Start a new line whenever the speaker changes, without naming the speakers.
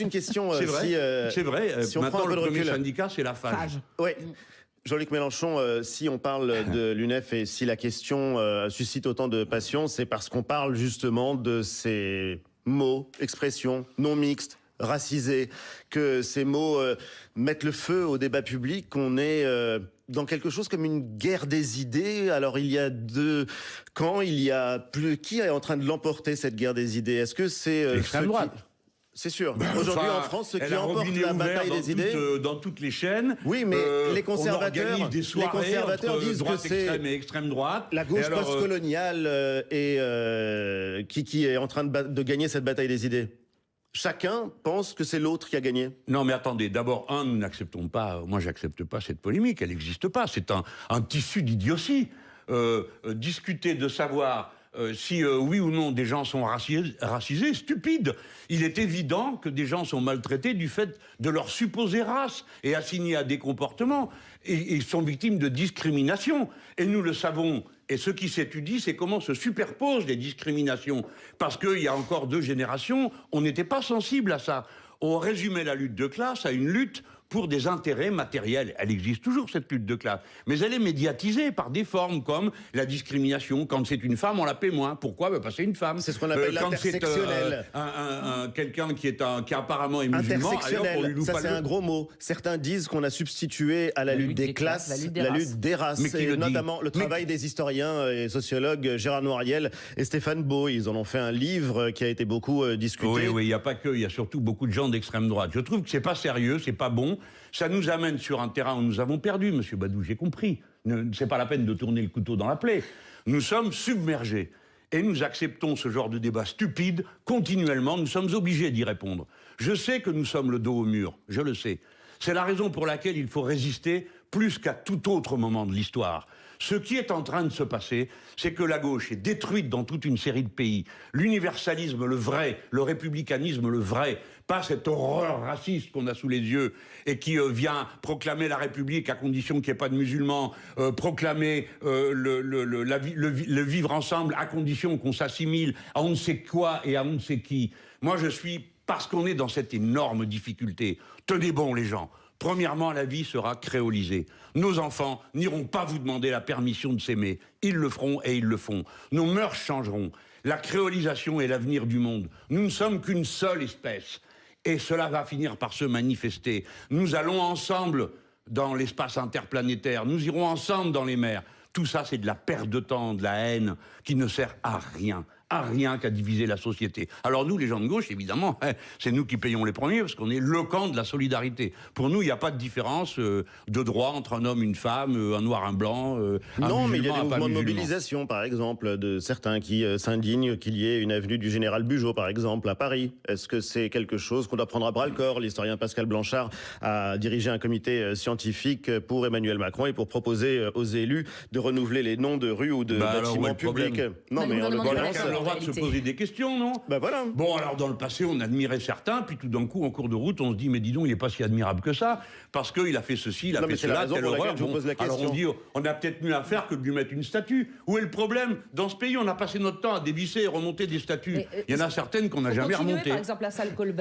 Une question,
C'est vrai, c'est vrai.
si on prend
Maintenant,
un peu
le
de
premier
recul.
syndicat, c'est la FAGE.
Oui. Jean-Luc Mélenchon, si on parle de l'UNEF et si la question suscite autant de passion, c'est parce qu'on parle justement de ces mots, expressions non mixtes, racisés, que ces mots mettent le feu au débat public, qu'on est dans quelque chose comme une guerre des idées. Alors il y a deux camps, il y a plus qui est en train de l'emporter cette guerre des idées? Est-ce que c'est
L'extrême droite.
C'est sûr. Aujourd'hui, en France, ceux qui emportent la bataille des idées...
dans toutes les chaînes.
Oui, mais les conservateurs,
on organise des soirées entre
disent
droite
que c'est
extrême et extrême droite.
la gauche postcoloniale qui est en train de gagner cette bataille des idées. Chacun pense que c'est l'autre qui a gagné.
Non, mais attendez. D'abord, nous n'acceptons pas... Moi, j'accepte pas cette polémique. Elle n'existe pas. C'est un tissu d'idiotie. Discuter de savoir... si oui ou non des gens sont racisés, stupide. Il est évident que des gens sont maltraités du fait de leur supposée race et assignés à des comportements et sont victimes de discrimination. Et nous le savons. Et ce qui s'étudie, c'est comment se superposent les discriminations. Parce qu'il y a encore 2 générations, on n'était pas sensible à ça. On résumait la lutte de classe à une lutte pour des intérêts matériels. Elle existe toujours, cette lutte de classe. Mais elle est médiatisée par des formes comme la discrimination. Quand c'est une femme, on la paie moins. Pourquoi? Parce que c'est une femme.
C'est ce qu'on appelle l'intersectionnel.
Quelqu'un qui apparemment est musulman,
intersectionnel, ça c'est un gros mot. Certains disent qu'on a substitué à la lutte des classes la lutte des races. Et notamment le travail des historiens et sociologues Gérard Noiriel et Stéphane Beau. Ils en ont fait un livre qui a été beaucoup discuté.
Oui, il n'y a pas que, il y a surtout beaucoup de gens d'extrême droite. Je trouve que c'est pas sérieux, c'est pas bon. Ça nous amène sur un terrain où nous avons perdu, Monsieur Badou, j'ai compris. C'est pas la peine de tourner le couteau dans la plaie. Nous sommes submergés. Et nous acceptons ce genre de débat stupide continuellement. Nous sommes obligés d'y répondre. Je sais que nous sommes le dos au mur. Je le sais. C'est la raison pour laquelle il faut résister plus qu'à tout autre moment de l'histoire. Ce qui est en train de se passer, c'est que la gauche est détruite dans toute une série de pays. L'universalisme, le vrai, le républicanisme, le vrai, pas cette horreur raciste qu'on a sous les yeux et qui vient proclamer la République à condition qu'il n'y ait pas de musulmans, proclamer le vivre ensemble à condition qu'on s'assimile à on ne sait quoi et à on ne sait qui. Moi, je suis, parce qu'on est dans cette énorme difficulté, tenez bon les gens. Premièrement, la vie sera créolisée. Nos enfants n'iront pas vous demander la permission de s'aimer. Ils le feront et ils le font. Nos mœurs changeront. La créolisation est l'avenir du monde. Nous ne sommes qu'une seule espèce. Et cela va finir par se manifester. Nous allons ensemble dans l'espace interplanétaire. Nous irons ensemble dans les mers. Tout ça, c'est de la perte de temps, de la haine, qui ne sert à rien qu'à diviser la société. Alors nous, les gens de gauche, évidemment, c'est nous qui payons les premiers, parce qu'on est le camp de la solidarité. Pour nous, il n'y a pas de différence de droit entre un homme, une femme, un noir, un blanc,
non, mais il y a des mouvements de mobilisation, par exemple, de certains qui s'indignent qu'il y ait une avenue du Général Bugeaud, par exemple, à Paris. Est-ce que c'est quelque chose qu'on doit prendre à bras-le-corps? L'historien Pascal Blanchard a dirigé un comité scientifique pour Emmanuel Macron et pour proposer aux élus de renouveler les noms de rues ou de bâtiments publics. Non, mais en l'occurrence...
On va se poser des questions, non?
Voilà.
Bon, alors dans le passé, on admirait certains, puis tout d'un coup, en cours de route, on se dit, mais dis donc, il n'est pas si admirable que ça, parce qu'il a fait ceci, il a fait cela, telle horreur. Alors on dit, on a peut-être mieux à faire que de lui mettre une statue. Où est le problème? Dans ce pays, on a passé notre temps à dévisser et remonter des statues. Il y en a certaines qu'on n'a jamais remontées.
Par exemple, la salle Colbert.